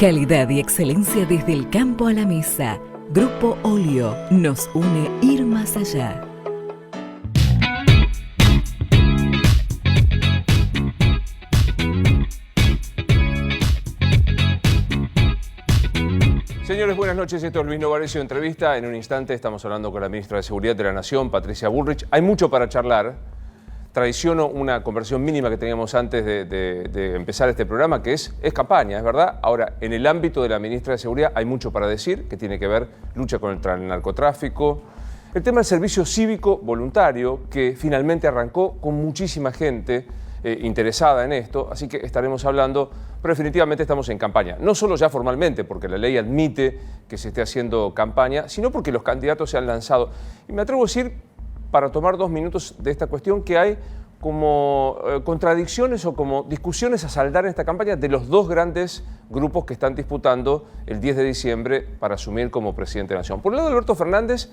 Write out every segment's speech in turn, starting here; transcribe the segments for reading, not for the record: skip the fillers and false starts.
Calidad y excelencia desde el campo a la mesa. Grupo Olio nos une ir más allá. Señores, buenas noches. Esto es Luis Novarecio Entrevista. En un instante estamos hablando con la ministra de Seguridad de la Nación, Patricia Bullrich. Hay mucho para charlar. Traiciono una conversión mínima que teníamos antes de empezar este programa, que es campaña, es verdad. Ahora, en el ámbito de la ministra de Seguridad hay mucho para decir, que tiene que ver lucha contra el narcotráfico, el tema del servicio cívico voluntario, que finalmente arrancó con muchísima gente interesada en esto, así que estaremos hablando, pero definitivamente estamos en campaña. No solo ya formalmente, porque la ley admite que se esté haciendo campaña, sino porque los candidatos se han lanzado. Y me atrevo a decir, para tomar 2 minutos de esta cuestión, que hay como contradicciones o como discusiones a saldar en esta campaña de los 2 grandes grupos que están disputando el 10 de diciembre para asumir como presidente de la Nación. Por un lado, Alberto Fernández,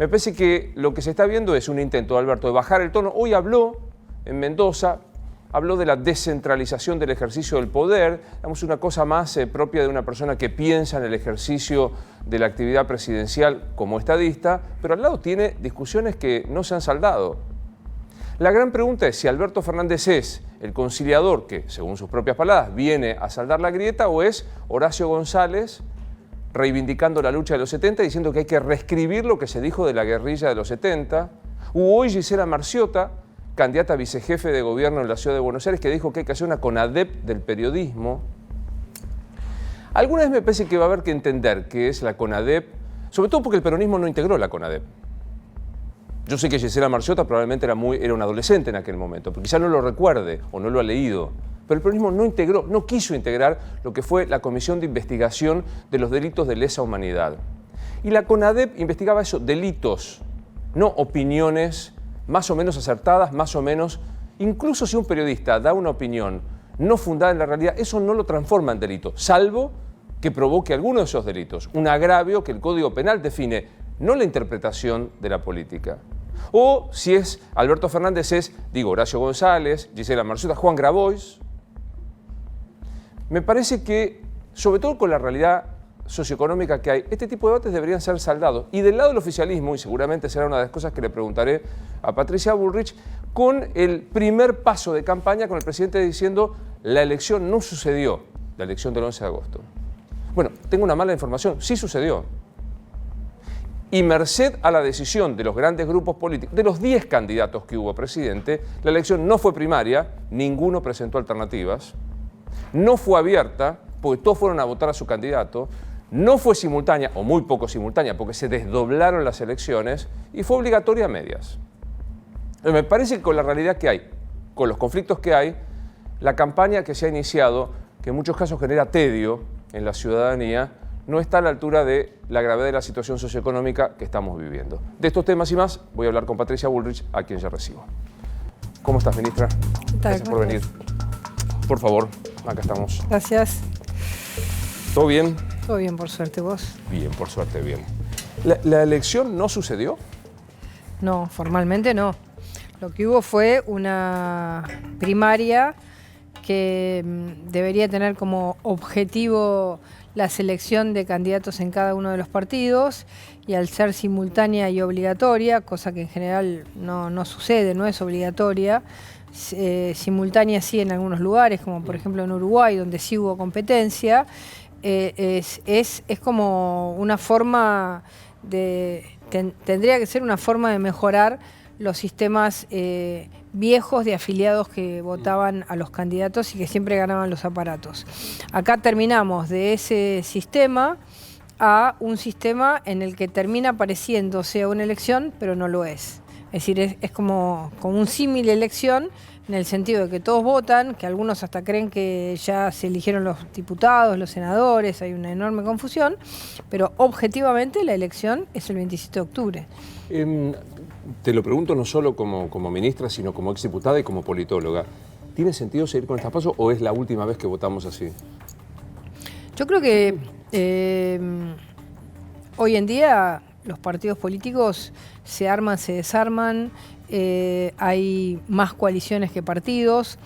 me parece que lo que se está viendo es un intento de Alberto de bajar el tono. Hoy habló en Mendoza, habló de la descentralización del ejercicio del poder, digamos una cosa más propia de una persona que piensa en el ejercicio de la actividad presidencial como estadista, pero al lado tiene discusiones que no se han saldado. La gran pregunta es si Alberto Fernández es el conciliador que, según sus propias palabras, viene a saldar la grieta, o es Horacio González reivindicando la lucha de los 70, diciendo que hay que reescribir lo que se dijo de la guerrilla de los 70, u hoy Gisela Marciota, candidata a vicejefe de gobierno en la ciudad de Buenos Aires, que dijo que hay que hacer una CONADEP del periodismo. Alguna vez me parece que va a haber que entender qué es la CONADEP, sobre todo porque el peronismo no integró la CONADEP. Yo sé que Gisela Marciota probablemente era un adolescente en aquel momento, pero quizá no lo recuerde o no lo ha leído. Pero el peronismo no integró, no quiso integrar lo que fue la Comisión de Investigación de los Delitos de Lesa Humanidad. Y la CONADEP investigaba eso, delitos, no opiniones más o menos acertadas, más o menos, incluso si un periodista da una opinión no fundada en la realidad, eso no lo transforma en delito, salvo que provoque alguno de esos delitos, un agravio que el Código Penal define, no la interpretación de la política. O si es Alberto Fernández, es, Horacio González, Gisela Marciota, Juan Grabois. Me parece que, sobre todo con la realidad socioeconómica que hay, este tipo de debates deberían ser saldados. Y del lado del oficialismo, y seguramente será una de las cosas que le preguntaré a Patricia Bullrich, con el primer paso de campaña, con el presidente diciendo la elección no sucedió, la elección del 11 de agosto. Bueno, tengo una mala información, sí sucedió. Y merced a la decisión de los grandes grupos políticos, de los 10 candidatos que hubo a presidente, la elección no fue primaria, ninguno presentó alternativas, no fue abierta, porque todos fueron a votar a su candidato, no fue simultánea, o muy poco simultánea, porque se desdoblaron las elecciones, y fue obligatoria a medias. Me parece que con la realidad que hay, con los conflictos que hay, la campaña que se ha iniciado, que en muchos casos genera tedio en la ciudadanía, no está a la altura de la gravedad de la situación socioeconómica que estamos viviendo. De estos temas y más voy a hablar con Patricia Bullrich, a quien ya recibo. ¿Cómo estás, ministra? Gracias por venir. Por favor, acá estamos. Gracias. ¿Todo bien? Todo bien, por suerte. ¿Vos? Bien, por suerte, bien. ¿La elección no sucedió? No, formalmente no. Lo que hubo fue una primaria que debería tener como objetivo la selección de candidatos en cada uno de los partidos, y al ser simultánea y obligatoria, cosa que en general no sucede, no es obligatoria, simultánea sí en algunos lugares, como por ejemplo en Uruguay, donde sí hubo competencia, es como una forma tendría que ser una forma de mejorar los sistemas viejos de afiliados que votaban a los candidatos y que siempre ganaban los aparatos. Acá terminamos de ese sistema a un sistema en el que termina pareciéndose a una elección, pero no lo es. Es decir, es como un símil elección, en el sentido de que todos votan, que algunos hasta creen que ya se eligieron los diputados, los senadores, hay una enorme confusión, pero objetivamente la elección es el 27 de octubre. Te lo pregunto no solo como ministra, sino como exdiputada y como politóloga. ¿Tiene sentido seguir con estas pasos o es la última vez que votamos así? Yo creo que hoy en día los partidos políticos se arman, se desarman, hay más coaliciones que partidos.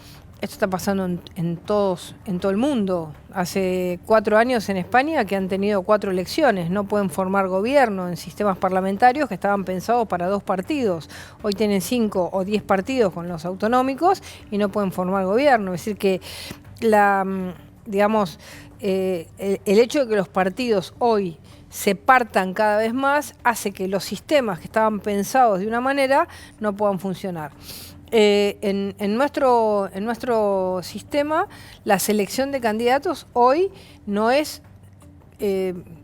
esto está pasando en todo el mundo. Hace 4 años en España que han tenido 4 elecciones, no pueden formar gobierno en sistemas parlamentarios que estaban pensados para 2 partidos. Hoy tienen 5 o 10 partidos con los autonómicos y no pueden formar gobierno. Es decir que digamos, el hecho de que los partidos hoy se partan cada vez más hace que los sistemas que estaban pensados de una manera no puedan funcionar. En nuestro sistema, la selección de candidatos hoy no es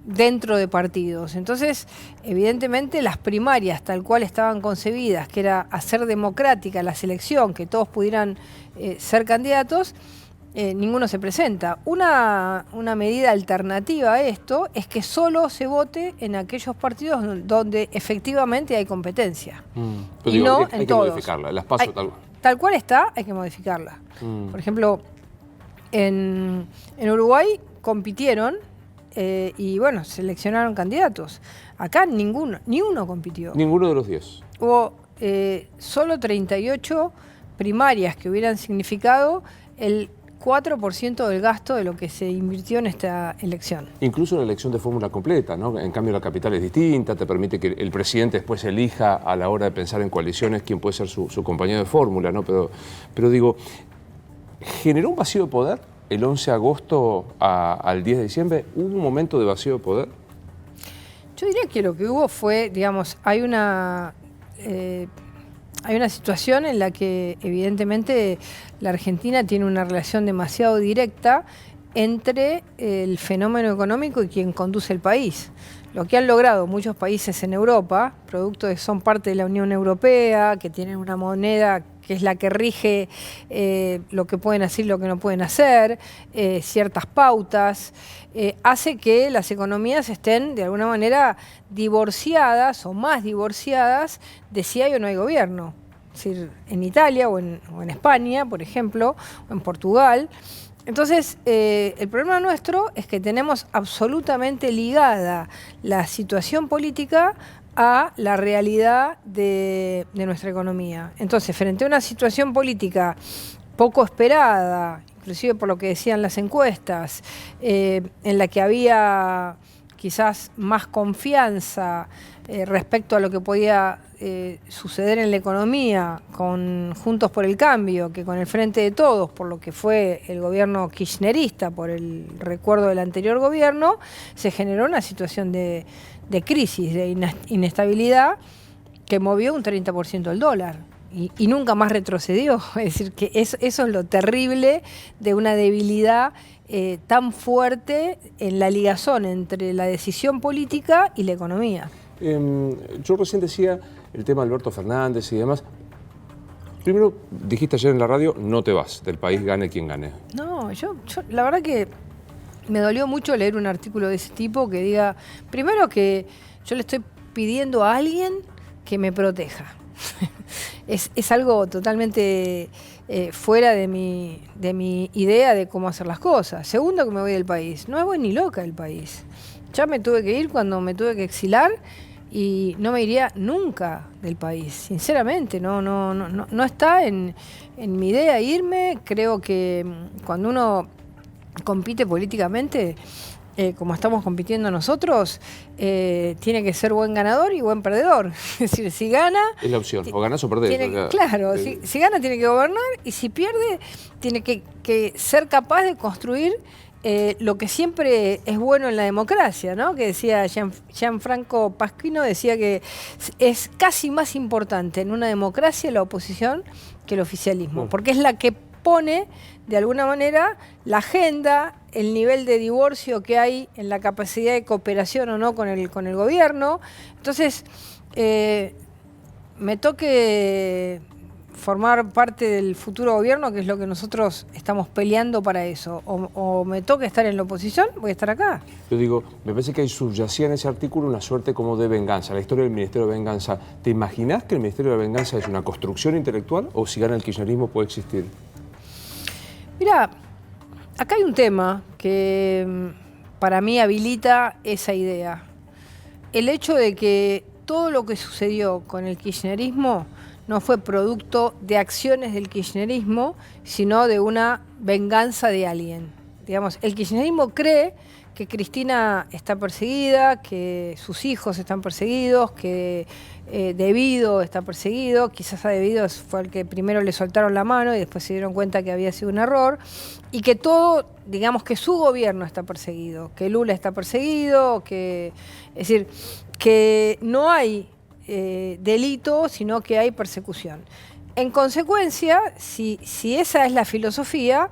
dentro de partidos. Entonces, evidentemente, las primarias, tal cual estaban concebidas, que era hacer democrática la selección, que todos pudieran ser candidatos, ninguno se presenta. Una medida alternativa a esto es que solo se vote en aquellos partidos donde efectivamente hay competencia. Pero y digo, no hay en que todos. modificarla, las paso Tal cual está, hay que modificarla. Por ejemplo, en Uruguay compitieron y bueno, seleccionaron candidatos. Acá ni uno compitió. Ninguno de los 10. Hubo solo 38 primarias que hubieran significado el 4% del gasto de lo que se invirtió en esta elección. Incluso la elección de fórmula completa, ¿no? En cambio la capital es distinta, te permite que el presidente después elija a la hora de pensar en coaliciones quién puede ser su compañero de fórmula, ¿no? Pero digo, ¿generó un vacío de poder el 11 de agosto al 10 de diciembre? ¿Hubo un momento de vacío de poder? Yo diría que lo que hubo fue, digamos, hay una situación en la que evidentemente la Argentina tiene una relación demasiado directa entre el fenómeno económico y quien conduce el país. Lo que han logrado muchos países en Europa, producto de que son parte de la Unión Europea, que tienen una moneda que es la que rige lo que pueden hacer y lo que no pueden hacer, ciertas pautas, hace que las economías estén de alguna manera divorciadas o más divorciadas de si hay o no hay gobierno. Es decir, en Italia o en España, por ejemplo, o en Portugal. Entonces, el problema nuestro es que tenemos absolutamente ligada la situación política a la realidad de nuestra economía. Entonces, frente a una situación política poco esperada, inclusive por lo que decían las encuestas, en la que había quizás más confianza respecto a lo que podía suceder en la economía con Juntos por el Cambio que con el Frente de Todos, por lo que fue el gobierno kirchnerista, por el recuerdo del anterior gobierno, se generó una situación de crisis, de inestabilidad que movió un 30% el dólar y nunca más retrocedió. Es decir, que eso es lo terrible de una debilidad tan fuerte en la ligazón entre la decisión política y la economía. Yo recién decía el tema de Alberto Fernández y demás. Primero, dijiste ayer en la radio, no te vas, del país gane quien gane. No, yo la verdad que me dolió mucho leer un artículo de ese tipo que diga, primero que yo le estoy pidiendo a alguien que me proteja. Es algo totalmente fuera de mi idea de cómo hacer las cosas. Segundo, que me voy del país. No me voy ni loca del país. Ya me tuve que ir cuando me tuve que exilar y no me iría nunca del país. Sinceramente, no está en mi idea irme. Creo que cuando uno compite políticamente, como estamos compitiendo nosotros, tiene que ser buen ganador y buen perdedor. Es decir, si gana... Es la opción, o ganás o perdés. Claro, si gana tiene que gobernar y si pierde tiene que ser capaz de construir lo que siempre es bueno en la democracia, ¿no? Que decía Gianfranco Pasquino, decía que es casi más importante en una democracia la oposición que el oficialismo, porque es la que pone de alguna manera la agenda, el nivel de divorcio que hay en la capacidad de cooperación o no con el gobierno. Entonces, me toque formar parte del futuro gobierno, que es lo que nosotros estamos peleando para eso, o me toca estar en la oposición, voy a estar acá. Yo digo, me parece que subyacía en ese artículo una suerte como de venganza, la historia del Ministerio de Venganza. ¿Te imaginás que el Ministerio de Venganza es una construcción intelectual o si gana el kirchnerismo puede existir? Mirá, acá hay un tema que para mí habilita esa idea. El hecho de que todo lo que sucedió con el kirchnerismo no fue producto de acciones del kirchnerismo, sino de una venganza de alguien. Digamos, el kirchnerismo cree que Cristina está perseguida, que sus hijos están perseguidos, que De Vido está perseguido, quizás a De Vido fue el que primero le soltaron la mano y después se dieron cuenta que había sido un error, y que todo, digamos, que su gobierno está perseguido, que Lula está perseguido, es decir, que no hay delito, sino que hay persecución. En consecuencia, si esa es la filosofía,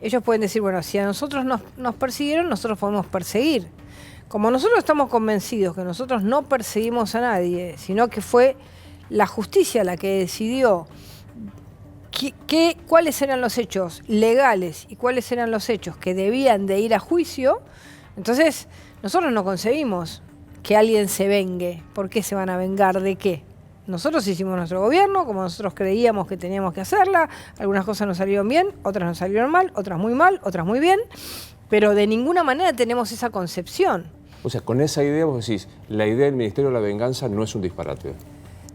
ellos pueden decir, bueno, si a nosotros nos persiguieron, nosotros podemos perseguir. Como nosotros estamos convencidos que nosotros no perseguimos a nadie, sino que fue la justicia la que decidió cuáles eran los hechos legales y cuáles eran los hechos que debían de ir a juicio, entonces nosotros no concebimos que alguien se vengue. ¿Por qué se van a vengar? ¿De qué? Nosotros hicimos nuestro gobierno como nosotros creíamos que teníamos que hacerla. Algunas cosas nos salieron bien, otras nos salieron mal, otras muy bien, pero de ninguna manera tenemos esa concepción. O sea, con esa idea vos decís, la idea del Ministerio de la Venganza no es un disparate.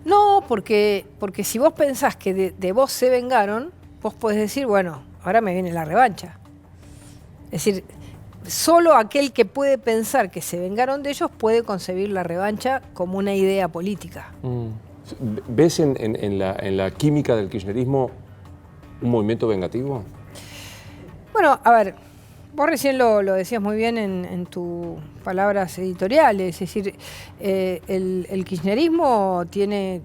No, porque si vos pensás que de vos se vengaron, vos podés decir, bueno, ahora me viene la revancha. Es decir, solo aquel que puede pensar que se vengaron de ellos puede concebir la revancha como una idea política. ¿Ves en la química del kirchnerismo un movimiento vengativo? Bueno, a ver, vos recién lo decías muy bien en tus palabras editoriales, es decir, el kirchnerismo tiene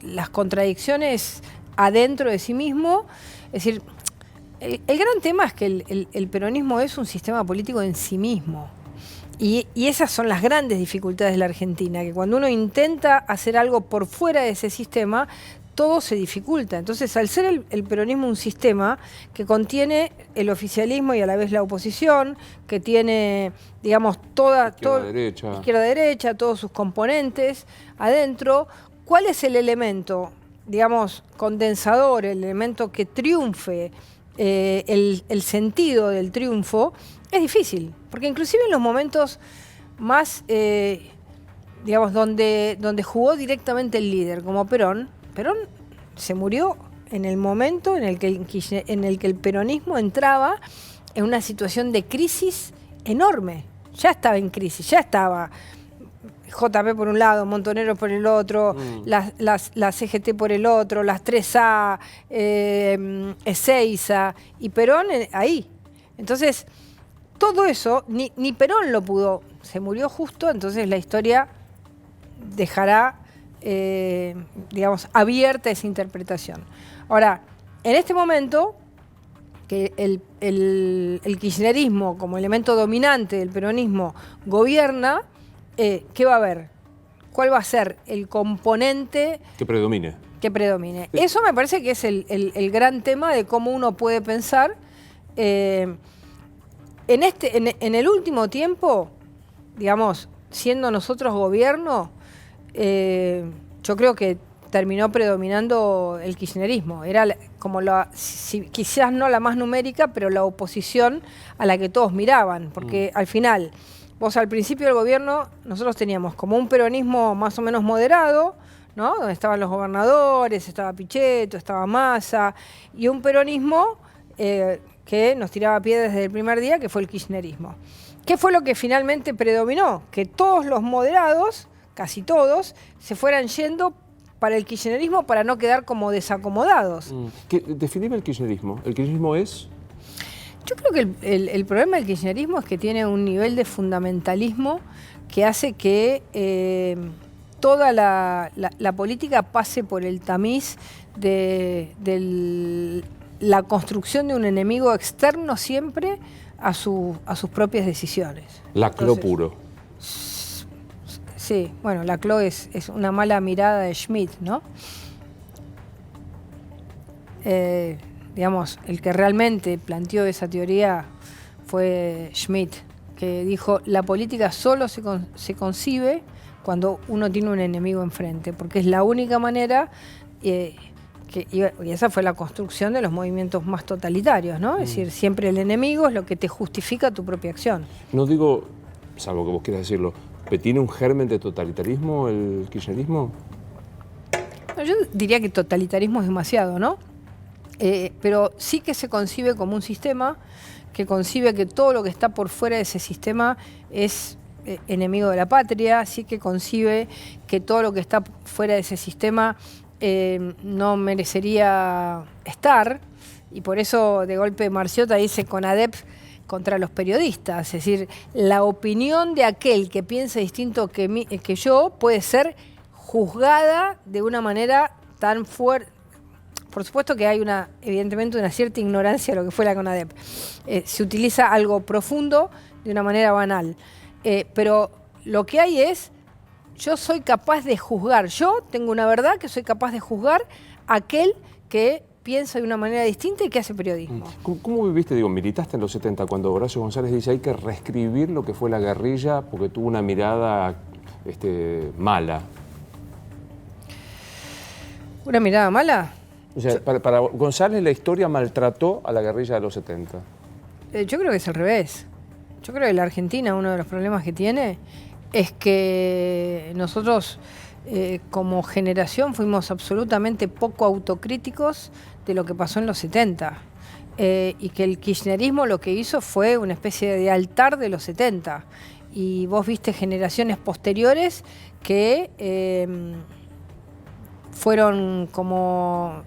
las contradicciones adentro de sí mismo, es decir, el gran tema es que el peronismo es un sistema político en sí mismo. Y esas son las grandes dificultades de la Argentina, que cuando uno intenta hacer algo por fuera de ese sistema, todo se dificulta. Entonces, al ser el peronismo un sistema que contiene el oficialismo y a la vez la oposición, que tiene, digamos, izquierda-derecha, todos sus componentes adentro, ¿cuál es el elemento, digamos, condensador, el elemento que triunfe, el sentido del triunfo? Es difícil, porque inclusive en los momentos más, digamos, donde jugó directamente el líder, como Perón se murió en el momento en el que el peronismo entraba en una situación de crisis enorme. Ya estaba en crisis, ya estaba JP por un lado, Montonero por el otro, la CGT por el otro, las 3A, Ezeiza, y Perón ahí. Entonces, todo eso, ni Perón lo pudo, se murió justo, entonces la historia dejará, digamos, abierta esa interpretación. Ahora, en este momento, que el kirchnerismo como elemento dominante del peronismo gobierna, ¿qué va a haber? ¿Cuál va a ser el componente que predomine? Eso me parece que es el gran tema de cómo uno puede pensar. En el último tiempo, digamos, siendo nosotros gobierno, yo creo que terminó predominando el kirchnerismo. Era como quizás no la más numérica, pero la oposición a la que todos miraban, porque al final, vos al principio del gobierno, nosotros teníamos como un peronismo más o menos moderado, ¿no? Donde estaban los gobernadores, estaba Pichetto, estaba Massa, y un peronismo que nos tiraba pie desde el primer día, que fue el kirchnerismo. ¿Qué fue lo que finalmente predominó? Que todos los moderados, casi todos, se fueran yendo para el kirchnerismo para no quedar como desacomodados. Definime el kirchnerismo. ¿El kirchnerismo es? Yo creo que el problema del kirchnerismo es que tiene un nivel de fundamentalismo que hace que toda la política pase por el tamiz de la construcción de un enemigo externo siempre a sus propias decisiones. Laclau puro. Sí, bueno, Laclau es una mala mirada de Schmitt, ¿no? Digamos, el que realmente planteó esa teoría fue Schmitt, que dijo, la política solo se concibe cuando uno tiene un enemigo enfrente, porque es la única manera, y esa fue la construcción de los movimientos más totalitarios, ¿no? Es decir, siempre el enemigo es lo que te justifica tu propia acción. No digo, salvo que vos quieras decirlo, ¿pero tiene un germen de totalitarismo el kirchnerismo? Yo diría que totalitarismo es demasiado, ¿no? Pero sí que se concibe como un sistema que concibe que todo lo que está por fuera de ese sistema es enemigo de la patria, sí que concibe que todo lo que está fuera de ese sistema no merecería estar, y por eso de golpe Marciota dice CONADEP contra los periodistas, es decir, la opinión de aquel que piensa distinto que yo puede ser juzgada de una manera tan fuerte. Por supuesto que hay evidentemente una cierta ignorancia de lo que fue la CONADEP. Se utiliza algo profundo de una manera banal. Pero lo que hay es, yo soy capaz de juzgar, yo tengo una verdad que soy capaz de juzgar a aquel que piensa de una manera distinta y que hace periodismo. ¿Cómo viviste, militaste en los 70 cuando Horacio González dice hay que reescribir lo que fue la guerrilla porque tuvo una mirada mala? ¿Una mirada mala? O sea, para González la historia maltrató a la guerrilla de los 70. Yo creo que es al revés. Yo creo que la Argentina, uno de los problemas que tiene es que nosotros como generación fuimos absolutamente poco autocríticos de lo que pasó en los 70. Y que el kirchnerismo lo que hizo fue una especie de altar de los 70. Y vos viste generaciones posteriores que fueron como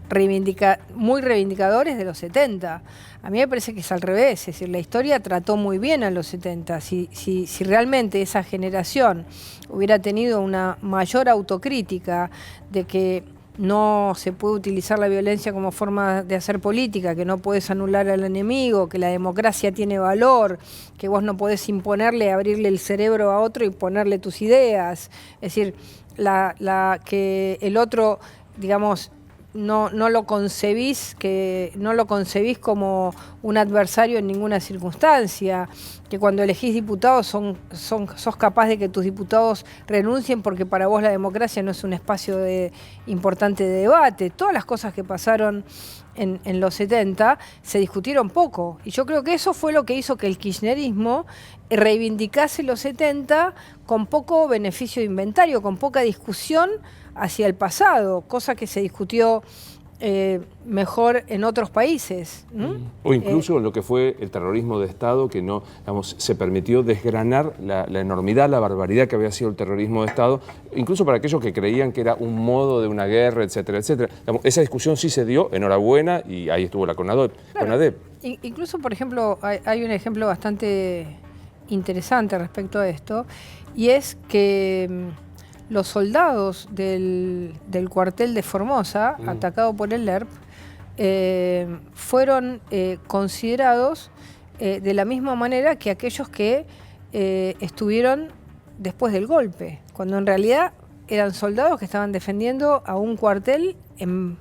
muy reivindicadores de los 70. A mí me parece que es al revés, es decir, la historia trató muy bien a los 70. Si realmente esa generación hubiera tenido una mayor autocrítica de que no se puede utilizar la violencia como forma de hacer política, que no puedes anular al enemigo, que la democracia tiene valor, que vos no podés imponerle, abrirle el cerebro a otro y ponerle tus ideas. Es decir, que el otro, digamos, no lo concebís como un adversario en ninguna circunstancia, que cuando elegís diputados sos capaz de que tus diputados renuncien porque para vos la democracia no es un espacio importante de debate. Todas las cosas que pasaron en los 70 se discutieron poco, y yo creo que eso fue lo que hizo que el kirchnerismo reivindicase los 70 con poco beneficio de inventario, con poca discusión hacia el pasado, cosa que se discutió mejor en otros países. O incluso lo que fue el terrorismo de Estado, que no, se permitió desgranar la enormidad, la barbaridad que había sido el terrorismo de Estado, incluso para aquellos que creían que era un modo de una guerra, etcétera, etcétera. Esa discusión sí se dio, enhorabuena, y ahí estuvo la CONADEP. Claro. Incluso, por ejemplo, hay un ejemplo bastante interesante respecto a esto, y es que los soldados del cuartel de Formosa, atacado por el ERP, fueron considerados de la misma manera que aquellos que estuvieron después del golpe, cuando en realidad eran soldados que estaban defendiendo a un cuartel en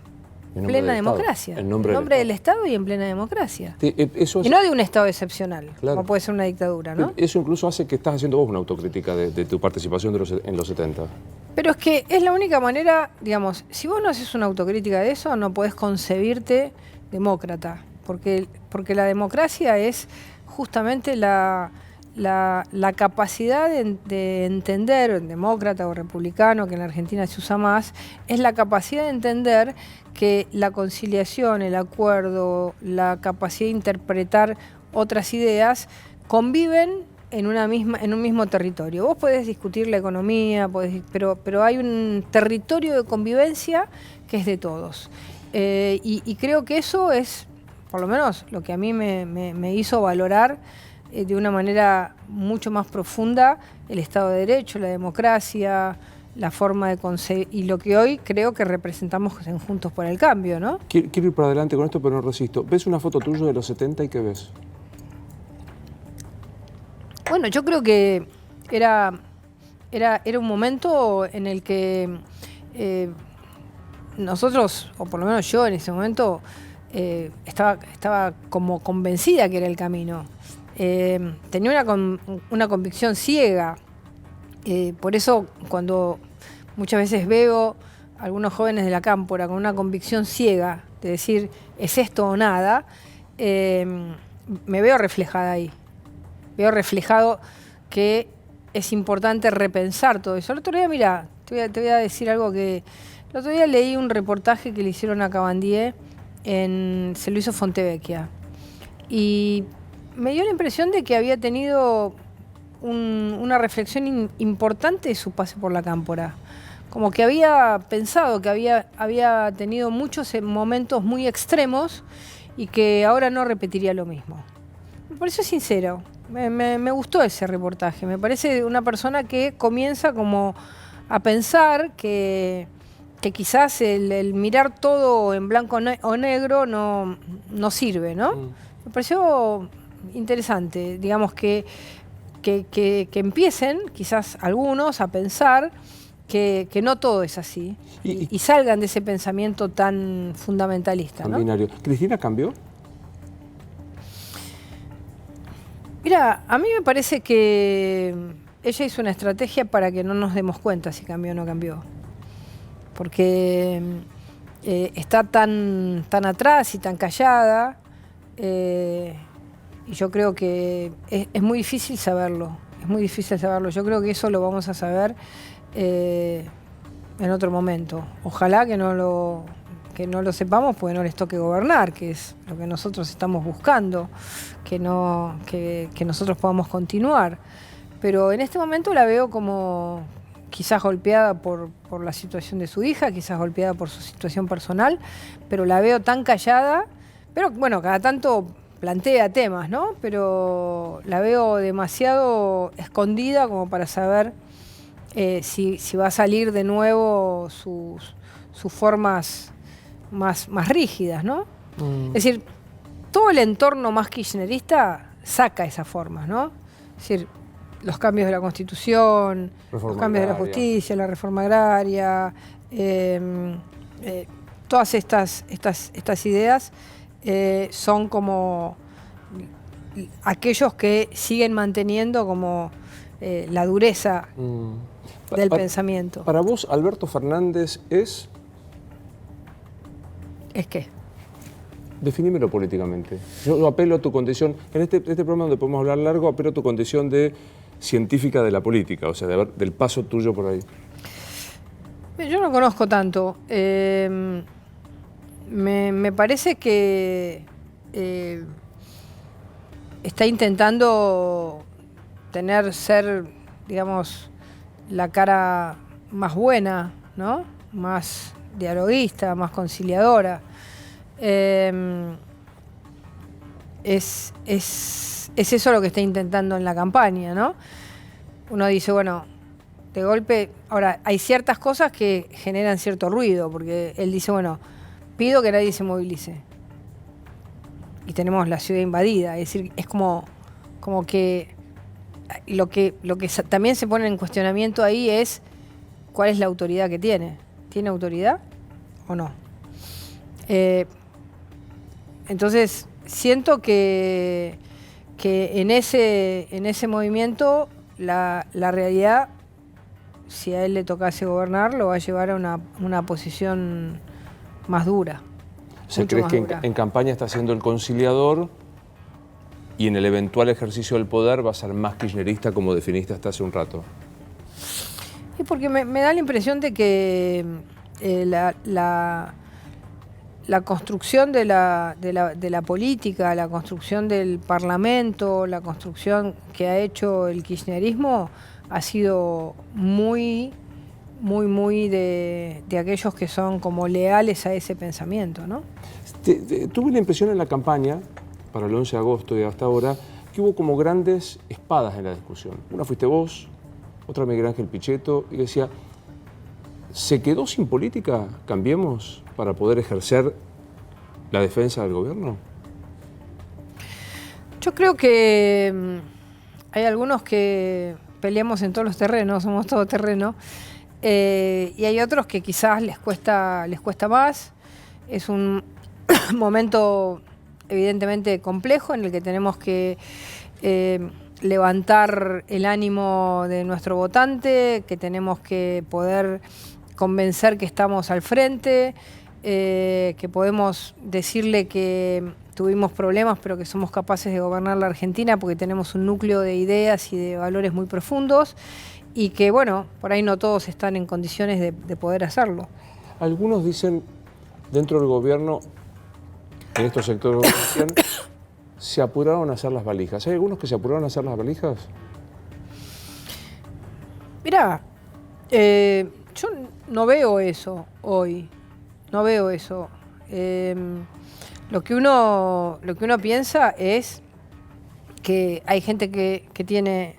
plena democracia, en nombre del Estado y en plena democracia. Y no de un Estado excepcional, claro, como puede ser una dictadura, ¿no? Eso incluso hace que estás haciendo vos una autocrítica de tu participación en los 70. Pero es que es la única manera, digamos, si vos no haces una autocrítica de eso, no podés concebirte demócrata, porque la democracia es justamente la capacidad de entender, demócrata o republicano, que en la Argentina se usa más, es la capacidad de entender que la conciliación, el acuerdo, la capacidad de interpretar otras ideas conviven en un mismo territorio. Vos podés discutir la economía, pero hay un territorio de convivencia que es de todos. Y creo que eso es, por lo menos, lo que a mí me hizo valorar de una manera mucho más profunda el Estado de Derecho, la democracia, la forma de concebir, y lo que hoy creo que representamos en Juntos por el Cambio, ¿no? Quiero ir para adelante con esto, pero no resisto. ¿Ves una foto tuya de los 70 y qué ves? Bueno, yo creo que era un momento en el que nosotros, o por lo menos yo en ese momento, estaba como convencida que era el camino. Tenía una convicción ciega. Por eso cuando muchas veces veo a algunos jóvenes de la Cámpora con una convicción ciega de decir es esto o nada, me veo reflejada ahí. Veo reflejado que es importante repensar todo eso. El otro día, mira, te voy a decir algo que El otro día leí un reportaje que le hicieron a Cabandier, se lo hizo Fontevecchia, y me dio la impresión de que había tenido una reflexión importante de su pase por la Cámpora. Como que había pensado que había tenido muchos momentos muy extremos y que ahora no repetiría lo mismo. Me pareció sincero, me gustó ese reportaje. Me parece una persona que comienza como a pensar que quizás el mirar todo en blanco o negro no sirve, ¿no? Me pareció interesante, digamos, que empiecen quizás algunos a pensar que no todo es así y salgan de ese pensamiento tan fundamentalista, tan ¿no? binario. ¿Cristina cambió? Mira, a mí me parece que ella hizo una estrategia para que no nos demos cuenta si cambió o no cambió. Porque está tan atrás y tan callada, y yo creo que es muy difícil saberlo. Es muy difícil saberlo. Yo creo que eso lo vamos a saber en otro momento. Ojalá que no lo sepamos porque no les toque gobernar, que es lo que nosotros estamos buscando, que nosotros podamos continuar. Pero en este momento la veo como quizás golpeada por la situación de su hija, quizás golpeada por su situación personal, pero la veo tan callada, pero bueno, cada tanto plantea temas, ¿no? Pero la veo demasiado escondida como para saber si va a salir de nuevo sus formas más rígidas, ¿no? Es decir, todo el entorno más kirchnerista saca esas formas, ¿no? Es decir, los cambios de la Constitución, los cambios de la justicia, la reforma agraria, todas estas ideas son como aquellos que siguen manteniendo como la dureza del pensamiento. Para vos, Alberto Fernández es... ¿Es qué? Definímelo políticamente. Yo apelo a tu condición, en este programa donde podemos hablar largo, apelo a tu condición de científica de la política, o sea, del paso tuyo por ahí. Yo no conozco tanto. Me parece que está intentando ser, digamos, la cara más buena, ¿no? Más dialoguista, más conciliadora. Es eso lo que está intentando en la campaña, ¿no? Uno dice, bueno, de golpe, ahora hay ciertas cosas que generan cierto ruido, porque él dice, bueno, pido que nadie se movilice. Y tenemos la ciudad invadida, es decir, es como que lo que también se pone en cuestionamiento ahí es cuál es la autoridad que tiene. ¿Tiene autoridad o no? Entonces, siento que en ese movimiento la realidad, si a él le tocase gobernar, lo va a llevar a una posición más dura. O sea, ¿crees que en campaña está siendo el conciliador y en el eventual ejercicio del poder va a ser más kirchnerista como definiste hasta hace un rato? Y porque me da la impresión de que la construcción de la política, la construcción del Parlamento, la construcción que ha hecho el kirchnerismo ha sido muy de aquellos que son como leales a ese pensamiento, ¿no? Tuve la impresión en la campaña, para el 11 de agosto y hasta ahora, que hubo como grandes espadas en la discusión. Una fuiste vos, otra Miguel Ángel Pichetto, y decía, ¿se quedó sin política? ¿Cambiemos para poder ejercer la defensa del gobierno? Yo creo que hay algunos que peleamos en todos los terrenos, somos todoterreno, y hay otros que quizás les cuesta más. Es un momento evidentemente complejo en el que tenemos que levantar el ánimo de nuestro votante, que tenemos que poder convencer que estamos al frente, que podemos decirle que tuvimos problemas pero que somos capaces de gobernar la Argentina porque tenemos un núcleo de ideas y de valores muy profundos y que, bueno, por ahí no todos están en condiciones de poder hacerlo. Algunos dicen, dentro del gobierno, en estos sectores de gobernación, se apuraron a hacer las valijas. ¿Hay algunos que se apuraron a hacer las valijas? Mirá, yo no veo eso hoy. No veo eso. Lo que uno piensa es que hay gente que tiene,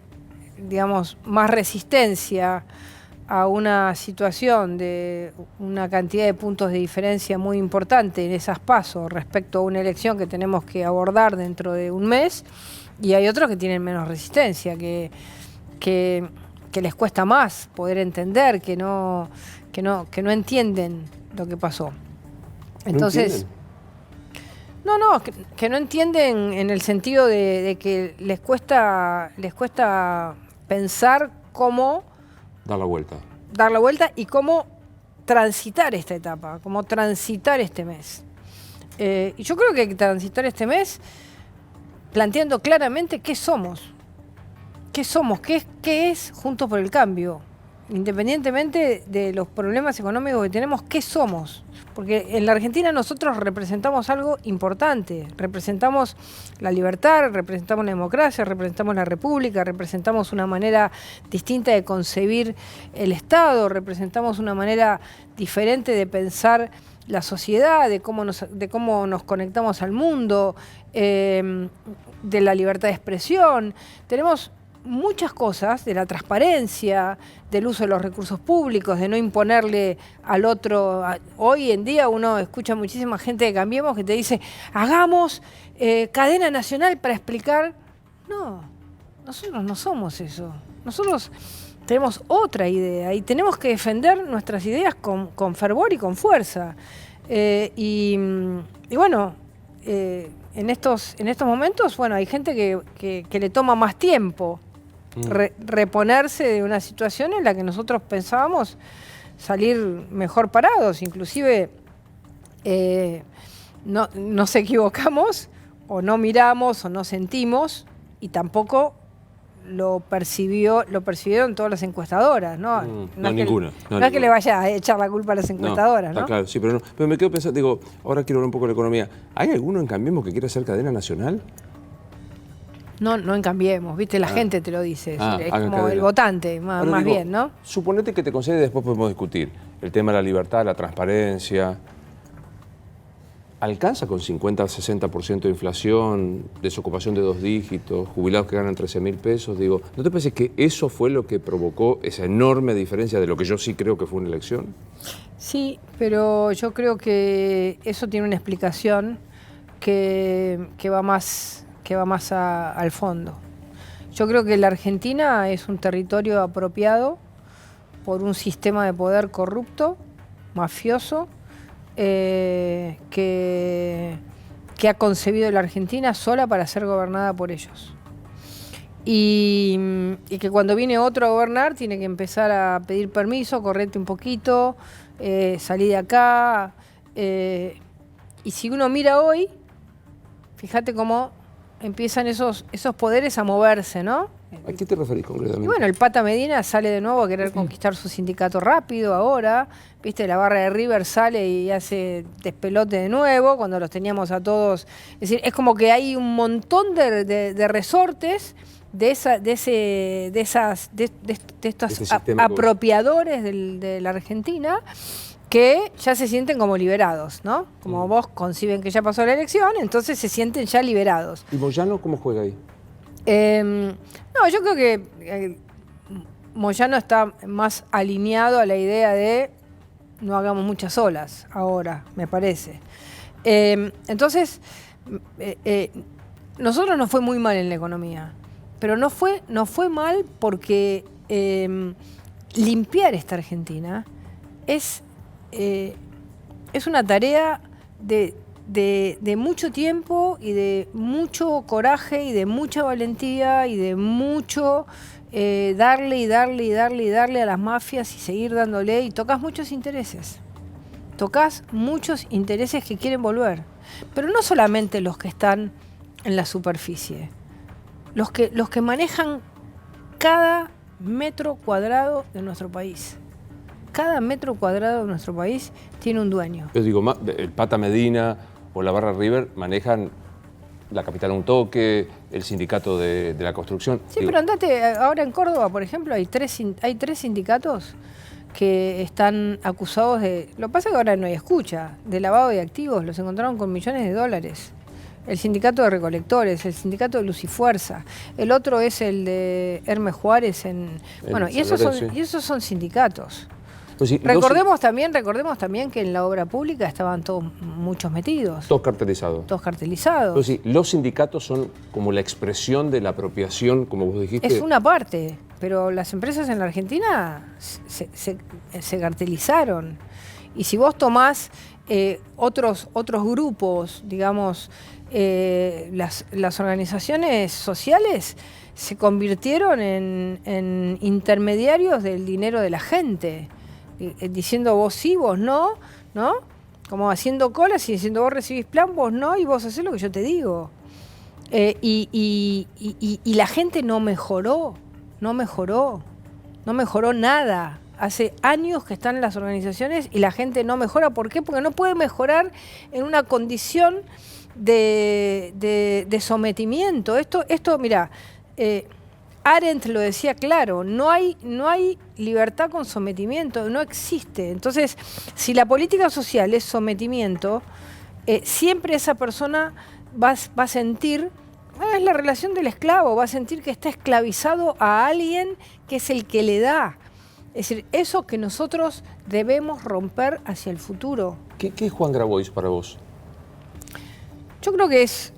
digamos, más resistencia a una situación de una cantidad de puntos de diferencia muy importante en esas pasos respecto a una elección que tenemos que abordar dentro de un mes, y hay otros que tienen menos resistencia, que les cuesta más poder entender, que no entienden lo que pasó. Entonces, que no entienden en el sentido de que les cuesta pensar cómo Dar la vuelta y cómo transitar esta etapa, cómo transitar este mes. Y yo creo que hay que transitar este mes planteando claramente qué somos, qué es Juntos por el Cambio, independientemente de los problemas económicos que tenemos, qué somos. Porque en la Argentina nosotros representamos algo importante, representamos la libertad, representamos la democracia, representamos la república, representamos una manera distinta de concebir el Estado, representamos una manera diferente de pensar la sociedad, de cómo nos conectamos al mundo, de la libertad de expresión. Tenemos muchas cosas, de la transparencia, del uso de los recursos públicos, de no imponerle al otro. Hoy en día uno escucha muchísima gente de Cambiemos que te dice, hagamos cadena nacional para explicar. No, nosotros no somos eso. Nosotros tenemos otra idea y tenemos que defender nuestras ideas con fervor y con fuerza. Y bueno, en estos momentos, bueno, hay gente que le toma más tiempo reponerse de una situación en la que nosotros pensábamos salir mejor parados. Inclusive no nos equivocamos, o no miramos, o no sentimos, y tampoco lo percibieron todas las encuestadoras, ¿no? No, ninguna. No es que le vaya a echar la culpa a las encuestadoras, ¿no? Está claro, sí, pero me quedo pensando, digo, ahora quiero hablar un poco de la economía. ¿Hay alguno en Cambiemos que quiera hacer cadena nacional? No en Cambiemos, ¿viste? La gente te lo dice, es como cadena. el votante, más bien, ¿no? Suponete que te concede, después podemos discutir el tema de la libertad, la transparencia. ¿Alcanza con 50-60% de inflación, desocupación de 2 dígitos, jubilados que ganan 13.000 pesos? Digo, ¿no te parece que eso fue lo que provocó esa enorme diferencia de lo que yo sí creo que fue una elección? Sí, pero yo creo que eso tiene una explicación que va más al fondo. Yo creo que la Argentina es un territorio apropiado por un sistema de poder corrupto, mafioso, que ha concebido la Argentina sola para ser gobernada por ellos. Y que cuando viene otro a gobernar tiene que empezar a pedir permiso, correte un poquito, salí de acá. Y si uno mira hoy, fíjate cómo empiezan esos poderes a moverse, ¿no? ¿A qué te referís concretamente? Y bueno, el Pata Medina sale de nuevo a querer conquistar su sindicato rápido ahora. Viste, la barra de River sale y hace despelote de nuevo cuando los teníamos a todos. Es decir, es como que hay un montón de resortes de estos apropiadores de la Argentina que ya se sienten como liberados, ¿no? Como vos conciben que ya pasó la elección, entonces se sienten ya liberados. ¿Y Moyano cómo juega ahí? No, yo creo que Moyano está más alineado a la idea de no hagamos muchas olas ahora, me parece. Entonces, nosotros nos fue muy mal en la economía, pero no fue mal porque limpiar esta Argentina es una tarea de mucho tiempo y de mucho coraje y de mucha valentía y de mucho darle a las mafias y seguir dándole, y tocas muchos intereses que quieren volver, pero no solamente los que están en la superficie, los que manejan cada metro cuadrado de nuestro país. cada metro cuadrado de nuestro país tiene un dueño. Pero digo, el Pata Medina o la Barra River manejan la Capital a un toque, el sindicato de la construcción. Sí, pero andate, ahora en Córdoba, por ejemplo, hay tres sindicatos que están acusados de... Lo que pasa es que ahora no hay escucha, de lavado de activos, los encontraron con millones de dólares. El sindicato de recolectores, el sindicato de Luz y Fuerza, el otro es el de Hermes Juárez bueno, y esos son sindicatos. Pues sí, recordemos también que en la obra pública estaban todos muchos metidos. Todos cartelizados. Todos cartelizados. Pues sí, los sindicatos son como la expresión de la apropiación, como vos dijiste. Es una parte, pero las empresas en la Argentina se cartelizaron. Y si vos tomás otros grupos, digamos, las organizaciones sociales se convirtieron en intermediarios del dinero de la gente. Diciendo vos sí, vos no, ¿no? Como haciendo colas y diciendo vos recibís plan, vos no, y vos hacés lo que yo te digo. Y la gente no mejoró nada. Hace años que están en las organizaciones y la gente no mejora. ¿Por qué? Porque no puede mejorar en una condición de sometimiento. Esto mirá, Arendt lo decía claro, no hay libertad con sometimiento, no existe. Entonces, si la política social es sometimiento, siempre esa persona va a sentir, es la relación del esclavo, va a sentir que está esclavizado a alguien que es el que le da. Es decir, eso que nosotros debemos romper hacia el futuro. ¿Qué es Juan Grabois para vos? Yo creo que es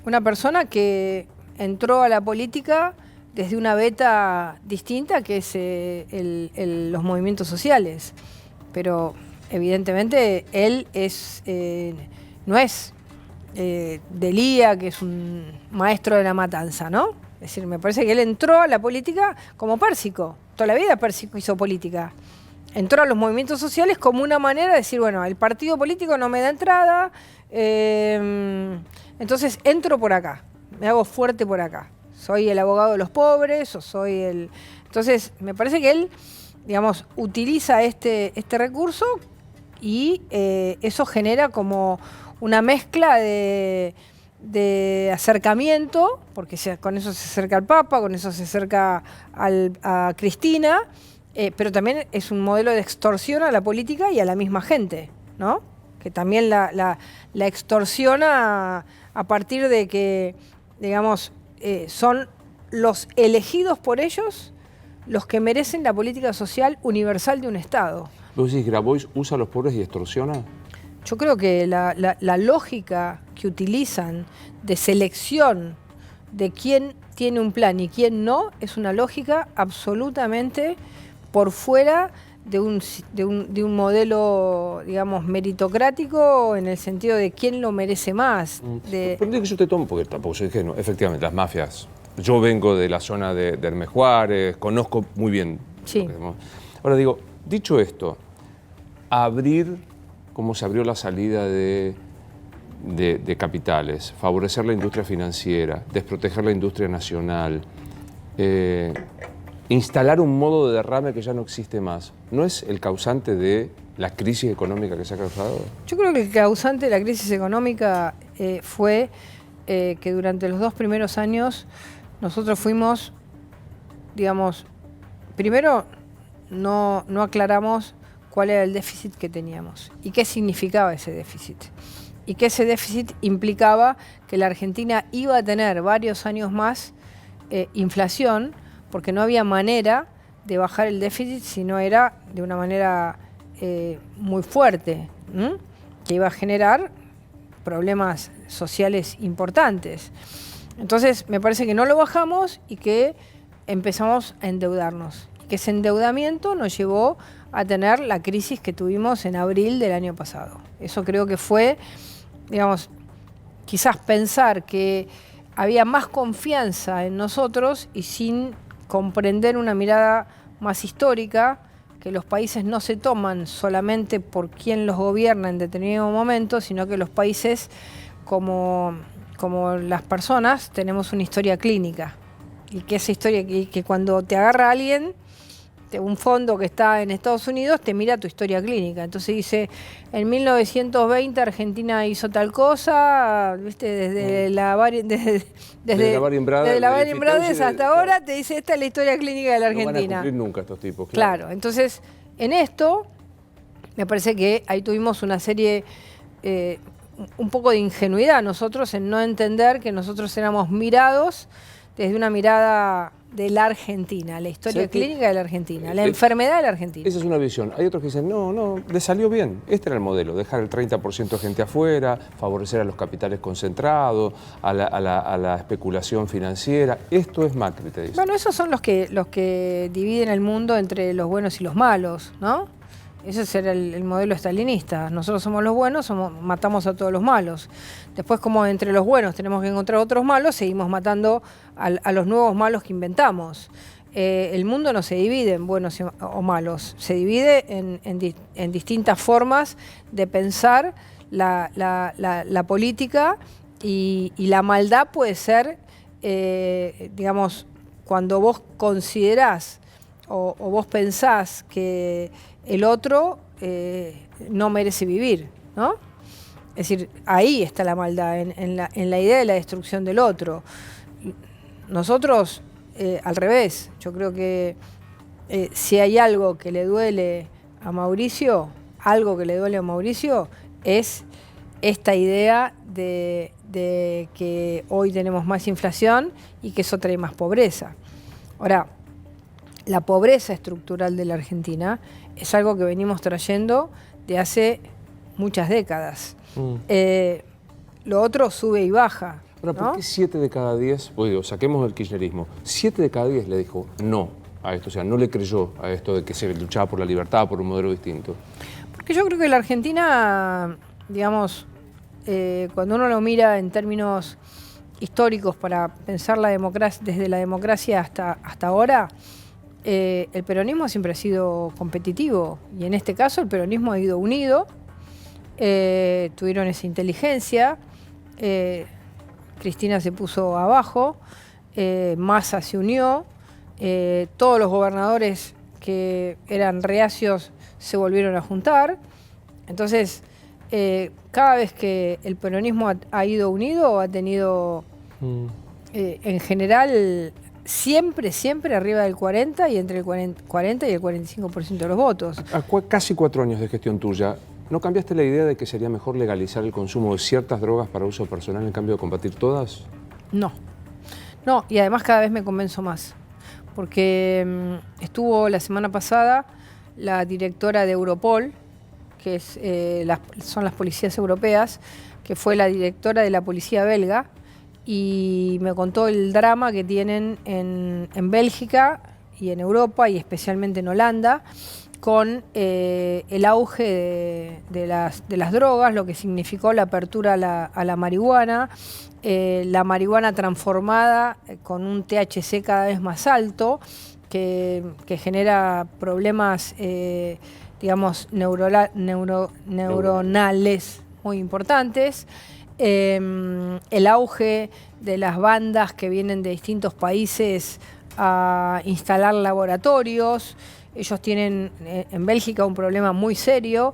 una persona que entró a la política desde una beta distinta, que es los movimientos sociales. Pero evidentemente él no es Delía, que es un maestro de la matanza, ¿no? Es decir, me parece que él entró a la política como Pérsico. Toda la vida Pérsico hizo política. Entró a los movimientos sociales como una manera de decir, bueno, el partido político no me da entrada, entonces entro por acá. Me hago fuerte por acá. Soy el abogado de los pobres o soy el... Entonces, me parece que él, digamos, utiliza este recurso y eso genera como una mezcla de acercamiento, porque con eso se acerca al Papa, con eso se acerca a Cristina, pero también es un modelo de extorsión a la política y a la misma gente, ¿no? Que también la extorsiona a partir de que, digamos, son los elegidos por ellos los que merecen la política social universal de un Estado. ¿Vos decís que Grabois usa a los pobres y extorsiona? Yo creo que la lógica que utilizan de selección de quién tiene un plan y quién no es una lógica absolutamente por fuera de un modelo, digamos, meritocrático en el sentido de quién lo merece más. Pero que yo te tomo, porque tampoco soy ingenuo. Efectivamente, las mafias. Yo vengo de la zona de Hermes Juárez, conozco muy bien. Sí. Ahora digo, dicho esto, abrir como se abrió la salida de capitales, favorecer la industria financiera, desproteger la industria nacional, instalar un modo de derrame que ya no existe más, ¿no es el causante de la crisis económica que se ha causado? Yo creo que el causante de la crisis económica fue que durante los 2 primeros años nosotros fuimos, digamos, primero no aclaramos cuál era el déficit que teníamos y qué significaba ese déficit. Y que ese déficit implicaba que la Argentina iba a tener varios años más inflación, porque no había manera de bajar el déficit si no era de una manera muy fuerte, que iba a generar problemas sociales importantes. Entonces, me parece que no lo bajamos y que empezamos a endeudarnos. Que ese endeudamiento nos llevó a tener la crisis que tuvimos en abril del año pasado. Eso creo que fue, digamos, quizás pensar que había más confianza en nosotros y sin comprender una mirada más histórica, que los países no se toman solamente por quién los gobierna en determinado momento, sino que los países, como las personas, tenemos una historia clínica. Y que esa historia, y que cuando te agarra alguien un fondo que está en Estados Unidos te mira tu historia clínica. Entonces dice, en 1920 Argentina hizo tal cosa, ¿viste? Desde la Varian Brothers hasta ahora te dice, esta es la historia clínica de la Argentina. No van a cumplir nunca estos tipos. Claro, entonces en esto me parece que ahí tuvimos una serie, un poco de ingenuidad nosotros en no entender que nosotros éramos mirados desde una mirada de la Argentina, la historia clínica de la Argentina, la enfermedad de la Argentina. Esa es una visión. Hay otros que dicen, no, le salió bien. Este era el modelo, dejar el 30% de gente afuera, favorecer a los capitales concentrados, a la especulación financiera. Esto es Macri, te dicen. Bueno, esos son los que dividen el mundo entre los buenos y los malos, ¿no? Ese era el modelo estalinista. Nosotros somos los buenos, matamos a todos los malos. Después, como entre los buenos tenemos que encontrar otros malos, seguimos matando a los nuevos malos que inventamos. El mundo no se divide en buenos o malos, se divide en distintas formas de pensar la política, y la maldad puede ser, digamos, cuando vos considerás o vos pensás que el otro no merece vivir, ¿no? Es decir, ahí está la maldad, en la idea de la destrucción del otro. Nosotros, al revés, yo creo que si hay algo que le duele a Mauricio, es esta idea de que hoy tenemos más inflación y que eso trae más pobreza. Ahora, la pobreza estructural de la Argentina es algo que venimos trayendo de hace muchas décadas. Lo otro sube y baja. Ahora, ¿por qué 7 de cada 10, pues digo, saquemos el kirchnerismo, 7 de cada 10 le dijo no a esto? O sea, no le creyó a esto de que se luchaba por la libertad, por un modelo distinto. Porque yo creo que la Argentina, digamos, cuando uno lo mira en términos históricos para pensar la democracia, desde la democracia hasta ahora, el peronismo siempre ha sido competitivo, y en este caso el peronismo ha ido unido, tuvieron esa inteligencia, Cristina se puso abajo, Massa se unió, todos los gobernadores que eran reacios se volvieron a juntar. Entonces, cada vez que el peronismo ha ido unido, ha tenido, en general, siempre arriba del 40 y entre el 40 y el 45% de los votos. A casi 4 años de gestión tuya, ¿no cambiaste la idea de que sería mejor legalizar el consumo de ciertas drogas para uso personal en cambio de combatir todas? No, y además cada vez me convenzo más, porque estuvo la semana pasada la directora de Europol, que son las policías europeas, que fue la directora de la policía belga, y me contó el drama que tienen en Bélgica y en Europa, y especialmente en Holanda, con el auge de las drogas, lo que significó la apertura a la marihuana, la marihuana transformada con un THC cada vez más alto, que genera problemas, digamos, neuronales muy importantes. El auge de las bandas que vienen de distintos países a instalar laboratorios. Ellos tienen en Bélgica un problema muy serio,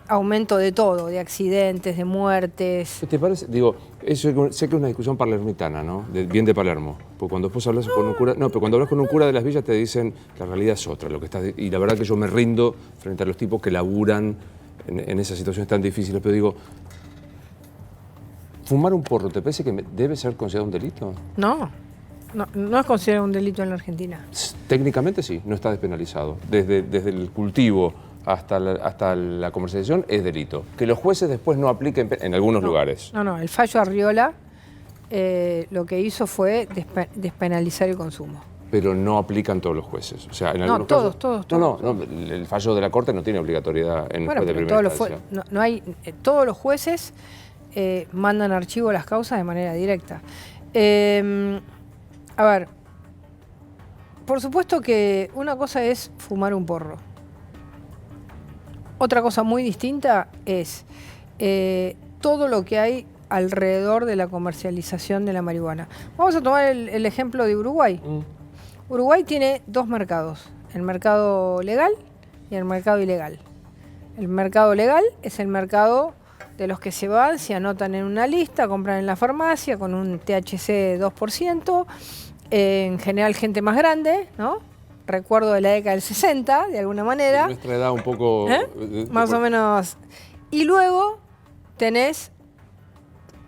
aumento de todo, de accidentes, de muertes. ¿Te parece? Digo, eso sé que es una discusión palermitana, ¿no? Bien de Palermo. Porque cuando después hablas con un cura, pero cuando hablas con un cura de las villas te dicen la realidad es otra, lo que estás, y la verdad que yo me rindo frente a los tipos que laburan en esas situaciones tan difíciles, pero digo, ¿fumar un porro te parece que debe ser considerado un delito? No es considerado un delito en la Argentina. Técnicamente sí, no está despenalizado. Desde el cultivo hasta la comercialización es delito. Que los jueces después no apliquen en algunos lugares. No, el fallo Arriola lo que hizo fue despenalizar el consumo. Pero no aplican todos los jueces. O sea, en algunos casos, todos. No, el fallo de la Corte no tiene obligatoriedad en juez de primera instancia. Todos los jueces mandan archivo a las causas de manera directa. A ver, por supuesto que una cosa es fumar un porro. Otra cosa muy distinta es todo lo que hay alrededor de la comercialización de la marihuana. Vamos a tomar el ejemplo de Uruguay. Uruguay tiene dos mercados, el mercado legal y el mercado ilegal. El mercado legal es el mercado de los que se van, se anotan en una lista, compran en la farmacia con un THC de 2%, en general gente más grande, ¿no? Recuerdo de la década del 60, de alguna manera. De nuestra edad un poco... Más o menos. Y luego tenés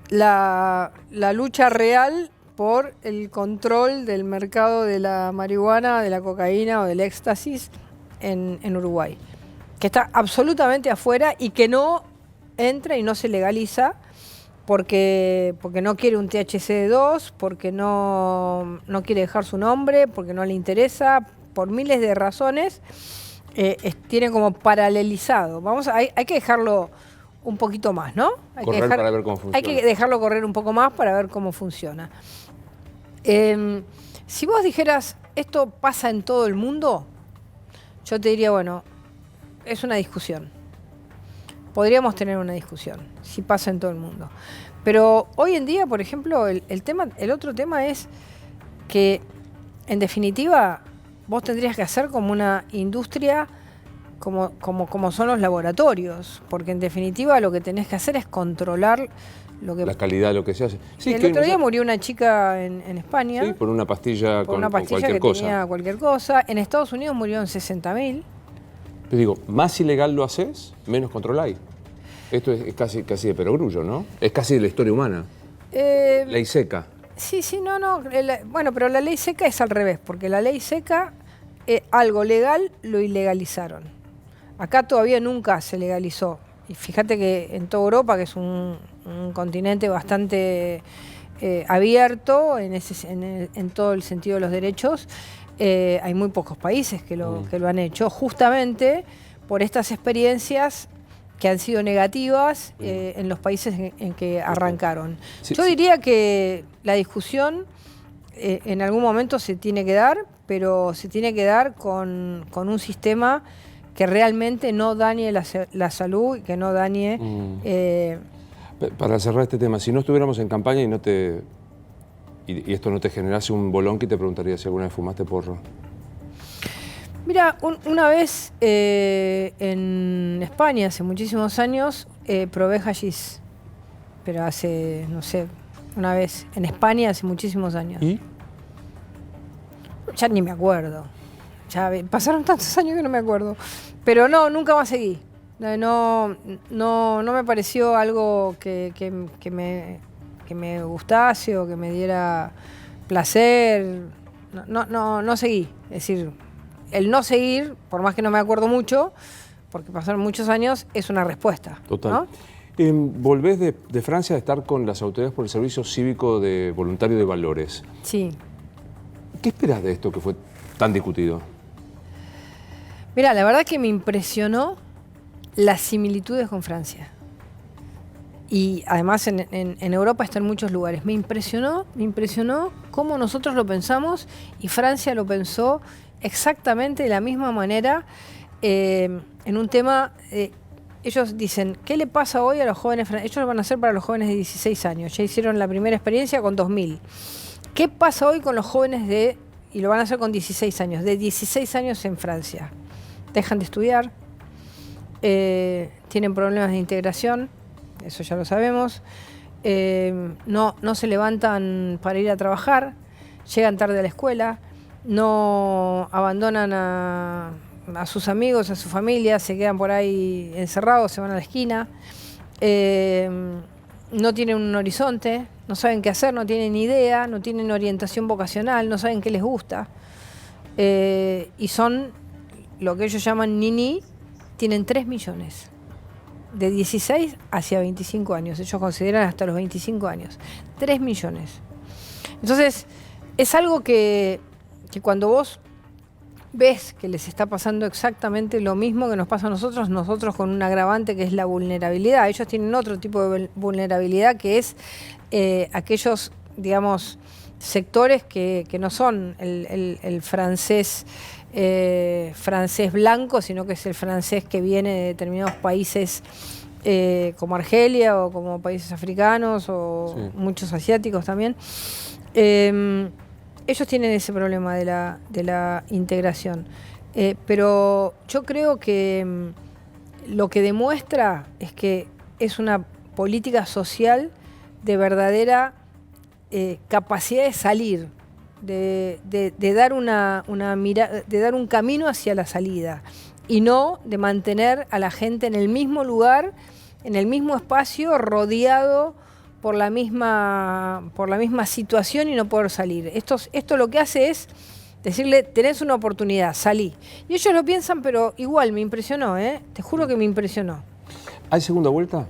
la lucha real por el control del mercado de la marihuana, de la cocaína o del éxtasis en Uruguay, que está absolutamente afuera y que no entra y no se legaliza porque no quiere un THC de 2, porque no quiere dejar su nombre, porque no le interesa, por miles de razones. Tiene como paralelizado. Hay que dejarlo un poquito más, ¿no? Para ver cómo funciona. Hay que dejarlo correr un poco más para ver cómo funciona. Si vos dijeras, esto pasa en todo el mundo, yo te diría, bueno, es una discusión. Podríamos tener una discusión, si pasa en todo el mundo. Pero hoy en día, por ejemplo, el otro tema es que, en definitiva, vos tendrías que hacer como una industria como son los laboratorios, porque en definitiva lo que tenés que hacer es controlar la calidad de lo que se hace. Sí, el otro día murió una chica en España. Sí, por una pastilla con cualquier que cosa. Tenía cualquier cosa. En Estados Unidos murieron 60.000. Te digo, más ilegal lo haces, menos controláis. Esto es casi de perogrullo, ¿no? Es casi de la historia humana. Ley seca. Sí, no. Bueno, pero la ley seca es al revés, porque la ley seca, algo legal lo ilegalizaron. Acá todavía nunca se legalizó. Y fíjate que en toda Europa, que es un continente bastante abierto en todo el sentido de los derechos, hay muy pocos países que lo han hecho, justamente por estas experiencias que han sido negativas en los países en que arrancaron. Yo diría que la discusión en algún momento se tiene que dar, pero se tiene que dar con un sistema que realmente no dañe la salud y que no dañe... Para cerrar este tema, si no estuviéramos en campaña y esto no te generase un bolón, que te preguntaría si alguna vez fumaste porro. Mira, una vez en España, hace muchísimos años, probé hashish, pero hace, no sé, una vez en España hace muchísimos años. ¿Y? Ya ni me acuerdo. Ya pasaron tantos años que no me acuerdo. Pero no, nunca más seguí. No me pareció algo que me gustase o que me diera placer. No seguí. Es decir, el no seguir, por más que no me acuerdo mucho, porque pasaron muchos años, es una respuesta. Total. ¿No? Volvés de Francia a estar con las autoridades por el Servicio Cívico de Voluntario de Valores. Sí. ¿Qué esperás de esto que fue tan discutido? Mira, la verdad que me impresionó las similitudes con Francia. Y además en Europa está en muchos lugares. Me impresionó cómo nosotros lo pensamos y Francia lo pensó exactamente de la misma manera en un tema... ellos dicen, ¿qué le pasa hoy a los jóvenes franceses? Ellos lo van a hacer para los jóvenes de 16 años. Ya hicieron la primera experiencia con 2.000. ¿Qué pasa hoy con los jóvenes y lo van a hacer con 16 años, de 16 años en Francia? Dejan de estudiar, tienen problemas de integración, eso ya lo sabemos, no se levantan para ir a trabajar, llegan tarde a la escuela, no abandonan a sus amigos, a su familia, se quedan por ahí encerrados, se van a la esquina, no tienen un horizonte, no saben qué hacer, no tienen idea, no tienen orientación vocacional, no saben qué les gusta, y son lo que ellos llaman nini. Tienen 3 millones, de 16 hacia 25 años, ellos consideran hasta los 25 años, 3 millones. Entonces, es algo que cuando vos ves que les está pasando exactamente lo mismo que nos pasa a nosotros con un agravante que es la vulnerabilidad. Ellos tienen otro tipo de vulnerabilidad que es aquellos, digamos, sectores que no son el francés blanco, sino que es el francés que viene de determinados países como Argelia o como países africanos o muchos asiáticos también. ellos tienen ese problema de la integración. Pero yo creo que lo que demuestra es que es una política social de verdadera capacidad de salir, de dar de dar un camino hacia la salida y no de mantener a la gente en el mismo lugar, en el mismo espacio, rodeado por la misma situación y no poder salir. Esto lo que hace es decirle, tenés una oportunidad, salí. Y ellos lo piensan, pero igual me impresionó, te juro que me impresionó. ¿Hay segunda vuelta?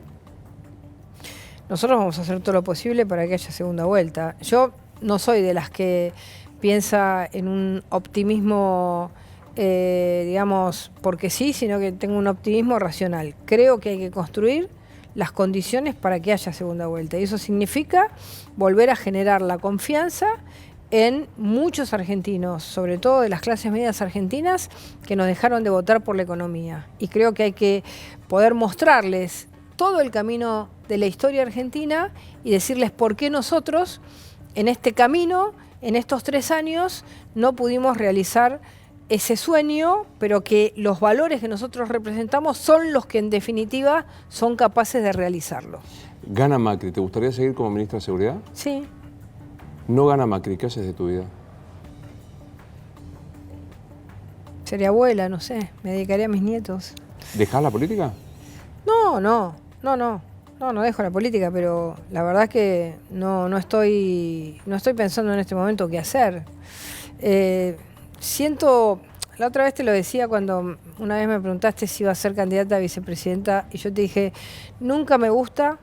Nosotros vamos a hacer todo lo posible para que haya segunda vuelta. Yo no soy de las que piensa en un optimismo, digamos, porque sí, sino que tengo un optimismo racional. Creo que hay que construir las condiciones para que haya segunda vuelta. Y eso significa volver a generar la confianza en muchos argentinos, sobre todo de las clases medias argentinas, que nos dejaron de votar por la economía. Y creo que hay que poder mostrarles todo el camino de la historia argentina y decirles por qué nosotros, en este camino, en estos 3 años, no pudimos realizar ese sueño, pero que los valores que nosotros representamos son los que en definitiva son capaces de realizarlo. ¿Gana Macri? ¿Te gustaría seguir como ministra de Seguridad? Sí. No gana Macri, ¿qué haces de tu vida? Sería abuela, no sé, me dedicaría a mis nietos. ¿Dejás la política? No dejo la política, pero la verdad es que no estoy pensando en este momento qué hacer. Siento, la otra vez te lo decía cuando una vez me preguntaste si iba a ser candidata a vicepresidenta y yo te dije, nunca me gusta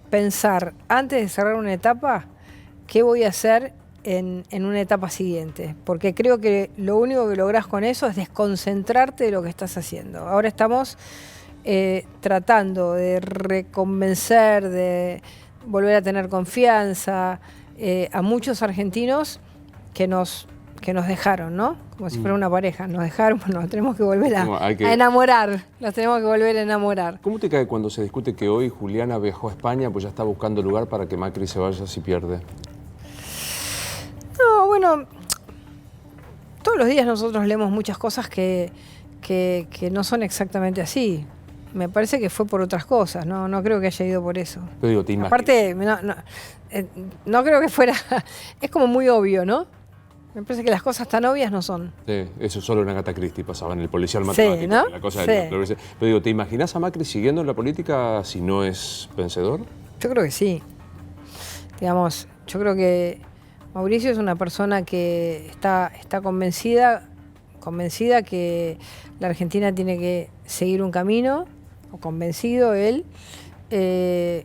pensar antes de cerrar una etapa qué voy a hacer en una etapa siguiente, porque creo que lo único que lográs con eso es desconcentrarte de lo que estás haciendo. Ahora estamos tratando de reconvencer, de volver a tener confianza a muchos argentinos que nos dejaron, ¿no? Como si fuera una pareja, nos dejaron, bueno, nos tenemos que volver a enamorar, los tenemos que volver a enamorar. ¿Cómo te cae cuando se discute que hoy Juliana viajó a España pues ya está buscando lugar para que Macri se vaya si pierde? No, bueno, todos los días nosotros leemos muchas cosas que no son exactamente así. Me parece que fue por otras cosas, no creo que haya ido por eso. Pero digo, ¿te imaginas? Aparte, no creo que fuera, es como muy obvio, ¿no? Me parece que las cosas tan obvias no son. Sí, eso solo en Agatha Christie pasaba, en el policial matemático. Sí, ¿no? La cosa Sí. Pero digo, ¿te imaginas a Macri siguiendo en la política si no es vencedor? Yo creo que sí. Digamos, yo creo que Mauricio es una persona que está convencida que la Argentina tiene que seguir un camino, o convencido él, que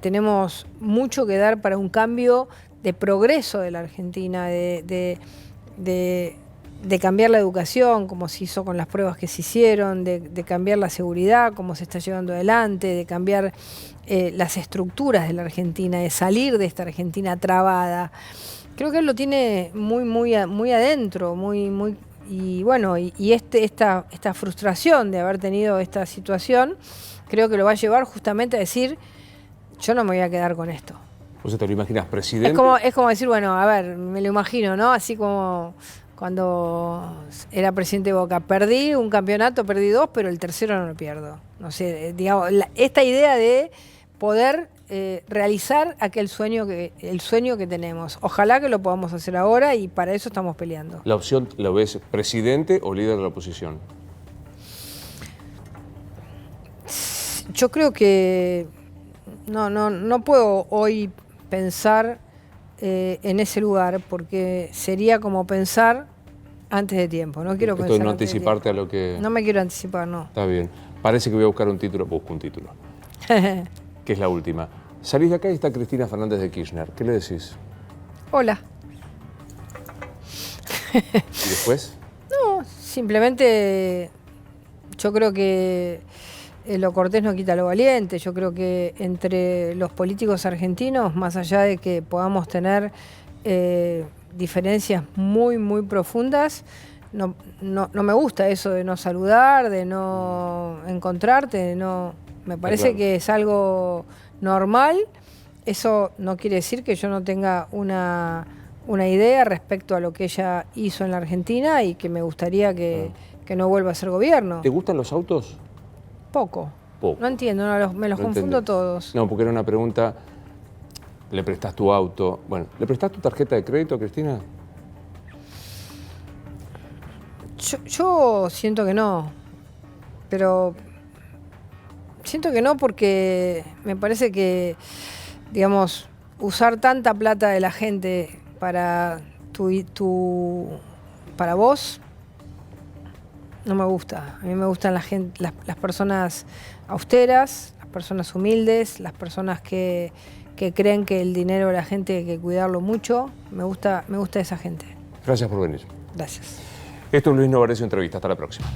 tenemos mucho que dar para un cambio de progreso de la Argentina, de cambiar la educación, como se hizo con las pruebas que se hicieron, de cambiar la seguridad, como se está llevando adelante, de cambiar las estructuras de la Argentina, de salir de esta Argentina trabada. Creo que él lo tiene muy adentro, y bueno, esta frustración de haber tenido esta situación, creo que lo va a llevar justamente a decir, yo no me voy a quedar con esto. O sea, ¿te lo imaginas presidente? Es como decir, bueno, a ver, me lo imagino, ¿no? Así como cuando era presidente de Boca, perdí un campeonato, perdí 2, pero el tercero no lo pierdo. No sé, digamos, esta idea de poder realizar el sueño que tenemos. Ojalá que lo podamos hacer ahora y para eso estamos peleando. ¿La opción lo ves presidente o líder de la oposición? Yo creo que no puedo hoy pensar en ese lugar porque sería como pensar antes de tiempo. No quiero pensar Esto no antes de anticiparte a tiempo. lo que... No me quiero anticipar, no. Está bien. Parece que voy a buscar un título. Busco un título. Que es la última. Salís de acá y está Cristina Fernández de Kirchner. ¿Qué le decís? Hola. ¿Y después? No, simplemente yo creo que lo cortés no quita lo valiente. Yo creo que entre los políticos argentinos, más allá de que podamos tener diferencias muy profundas, no me gusta eso de no saludar, de no encontrarte, me parece Claro. que es algo normal Eso no quiere decir que yo no tenga una idea respecto a lo que ella hizo en la Argentina y que me gustaría que no vuelva a ser gobierno. ¿Te gustan los autos? Poco. Poco. No entiendo, me los No confundo entendés. todos. No, porque era una pregunta, ¿le prestás tu auto? Bueno, ¿le prestás tu tarjeta de crédito, Cristina? Yo siento que no, pero siento que no porque me parece que, digamos, usar tanta plata de la gente para para vos no me gusta. A mí me gustan las personas austeras, las personas humildes, las personas que creen que el dinero de la gente hay que cuidarlo mucho. Me gusta esa gente. Gracias por venir. Gracias. Esto es Luis Novarecio Entrevista. Hasta la próxima.